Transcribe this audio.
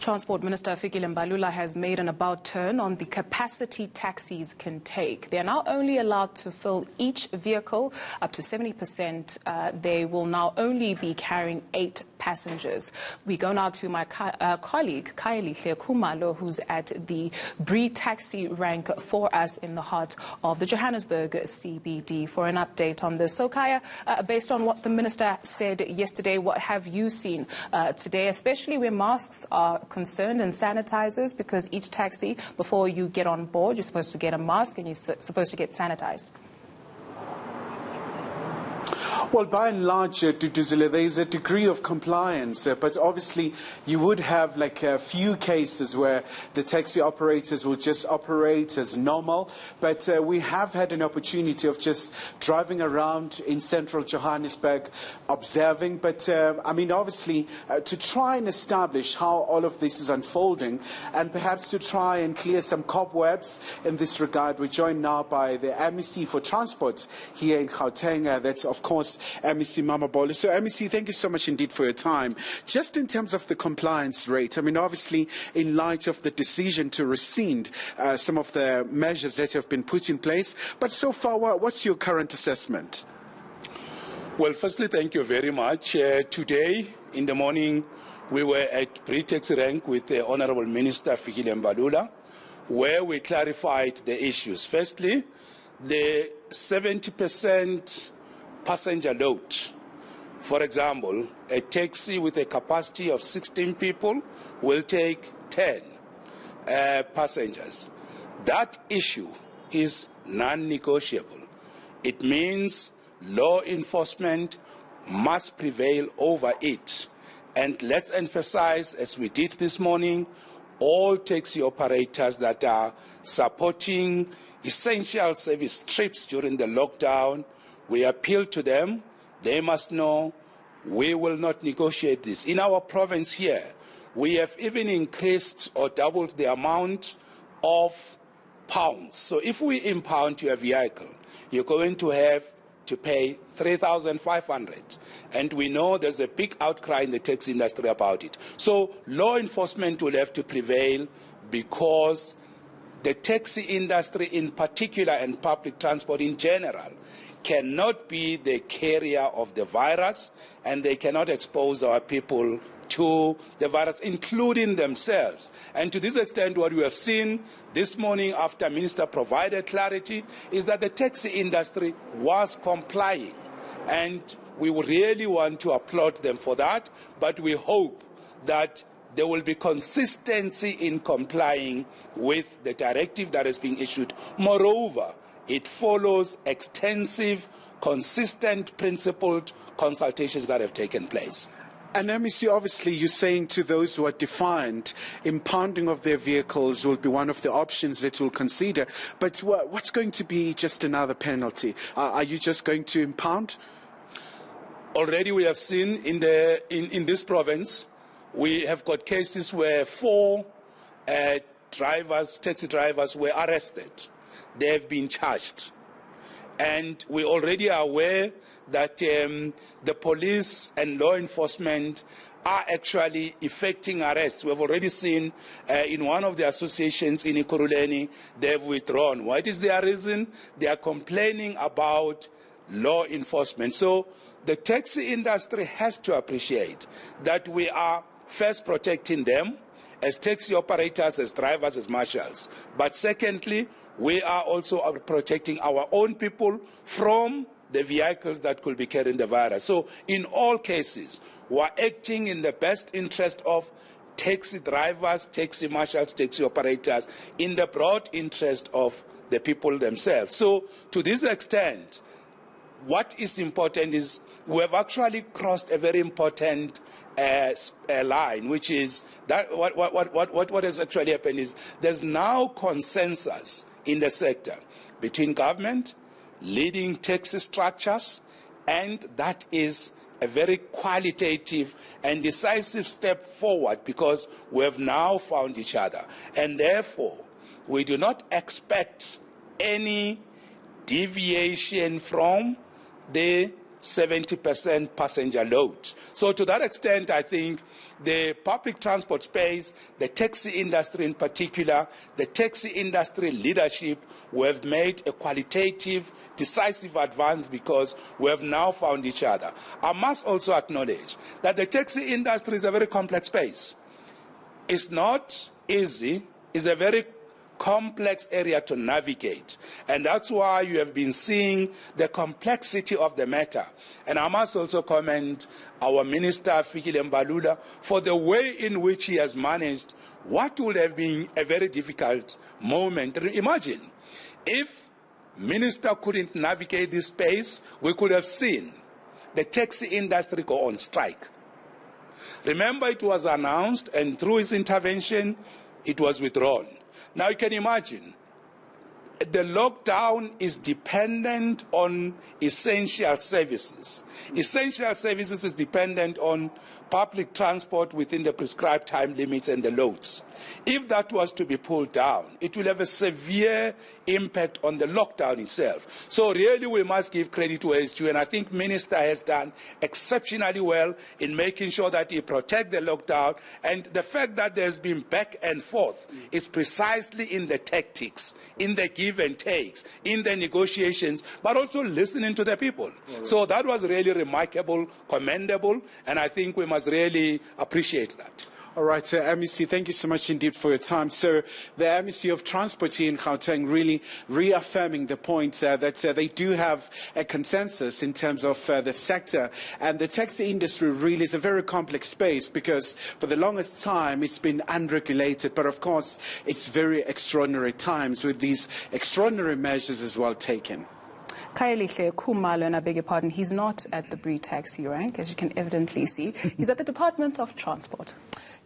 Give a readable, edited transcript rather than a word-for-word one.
Transport Minister Khayelihle Khumalo has made an about turn on the capacity taxis can take. They are now only allowed to fill each vehicle up to 70%. They will now only be carrying 8 passengers. We go now to my colleague Khayelihle Khumalo, who's at the Bree taxi rank for us in the heart of the Johannesburg CBD, for an update on this. So Kaya, based on what the minister said yesterday, what have you seen today, especially where masks are concerned and sanitizers, because each taxi, before you get on board, you're supposed to get a mask and you're supposed to get sanitized? Well, by and large, there is a degree of compliance, but obviously you would have like a few cases where the taxi operators will just operate as normal. But we have had an opportunity of just driving around in central Johannesburg, observing. But I mean, obviously, to try and establish how all of this is unfolding, and perhaps to try and clear some cobwebs in this regard, we're joined now by the MEC for Transport here in Gauteng. That's, of course, MEC Mamabolo. So, MEC, thank you so much indeed for your time. Just in terms of the compliance rate, I mean, obviously, in light of the decision to rescind some of the measures that have been put in place, but so far, what's your current assessment? Well, firstly, thank you very much. Today, in the morning, we were at Bree Taxi Rank with the Honourable Minister Khayelihle Khumalo, where we clarified the issues. Firstly, the 70% passenger load. For example, a taxi with a capacity of 16 people will take 10 passengers. That issue is non-negotiable. It means law enforcement must prevail over it. And let's emphasize, as we did this morning, all taxi operators that are supporting essential service trips during the lockdown, we appeal to them. They must know we will not negotiate this. In our province here, we have even increased or doubled the amount of pounds. So if we impound your vehicle, you're going to have to pay 3,500. And we know there's a big outcry in the taxi industry about it. So law enforcement will have to prevail, because the taxi industry in particular and public transport in general cannot be the carrier of the virus, and they cannot expose our people to the virus, including themselves. And to this extent, what we have seen this morning after Minister provided clarity is that the taxi industry was complying. And we really want to applaud them for that, but we hope that there will be consistency in complying with the directive that is being issued. Moreover, it follows extensive, consistent, principled consultations that have taken place. And MEC, obviously, you're saying to those who are defiant, impounding of their vehicles will be one of the options that you'll consider. But what's going to be just another penalty? Are you just going to impound? Already we have seen in this province, we have got cases where 4 taxi drivers were arrested. They have been charged. And we already are aware that the police and law enforcement are actually effecting arrests. We have already seen in one of the associations in Ekurhuleni, they have withdrawn. What is their reason? They are complaining about law enforcement. So the taxi industry has to appreciate that we are first protecting them as taxi operators, as drivers, as marshals. But secondly, we are also protecting our own people from the vehicles that could be carrying the virus. So in all cases, we are acting in the best interest of taxi drivers, taxi marshals, taxi operators, in the broad interest of the people themselves. So to this extent, what is important is we have actually crossed a very important line, which is that what has actually happened is there's now consensus in the sector between government, leading taxi structures, and that is a very qualitative and decisive step forward, because we have now found each other. And therefore, we do not expect any deviation from the 70% passenger load. So to that extent, I think the public transport space, the taxi industry in particular, the taxi industry leadership, we have made a qualitative, decisive advance because we have now found each other. I must also acknowledge that the taxi industry is a very complex space. It's not easy. It's a very complex area to navigate. And that's why you have been seeing the complexity of the matter. And I must also commend our Minister, Khayelihle Khumalo, for the way in which he has managed what would have been a very difficult moment. Imagine, if Minister couldn't navigate this space, we could have seen the taxi industry go on strike. Remember, it was announced, and through his intervention, it was withdrawn. Now you can imagine, the lockdown is dependent on essential services. Essential services is dependent on public transport within the prescribed time limits and the loads. If that was to be pulled down, it will have a severe impact on the lockdown itself. So really we must give credit to SG, and I think Minister has done exceptionally well in making sure that he protects the lockdown, and the fact that there's been back and forth is precisely in the tactics, in the give and takes, in the negotiations, but also listening to the people. So that was really remarkable, commendable, and I think we must really appreciate that. All right, MEC, thank you so much indeed for your time. So the MEC of Transport here in Gauteng really reaffirming the point that they do have a consensus in terms of the sector. And the taxi industry really is a very complex space because for the longest time it's been unregulated. But of course, it's very extraordinary times with these extraordinary measures as well taken. Khayelihle Khumalo, and I beg your pardon, he's not at the Bree taxi rank, as you can evidently see. He's at the Department of Transport.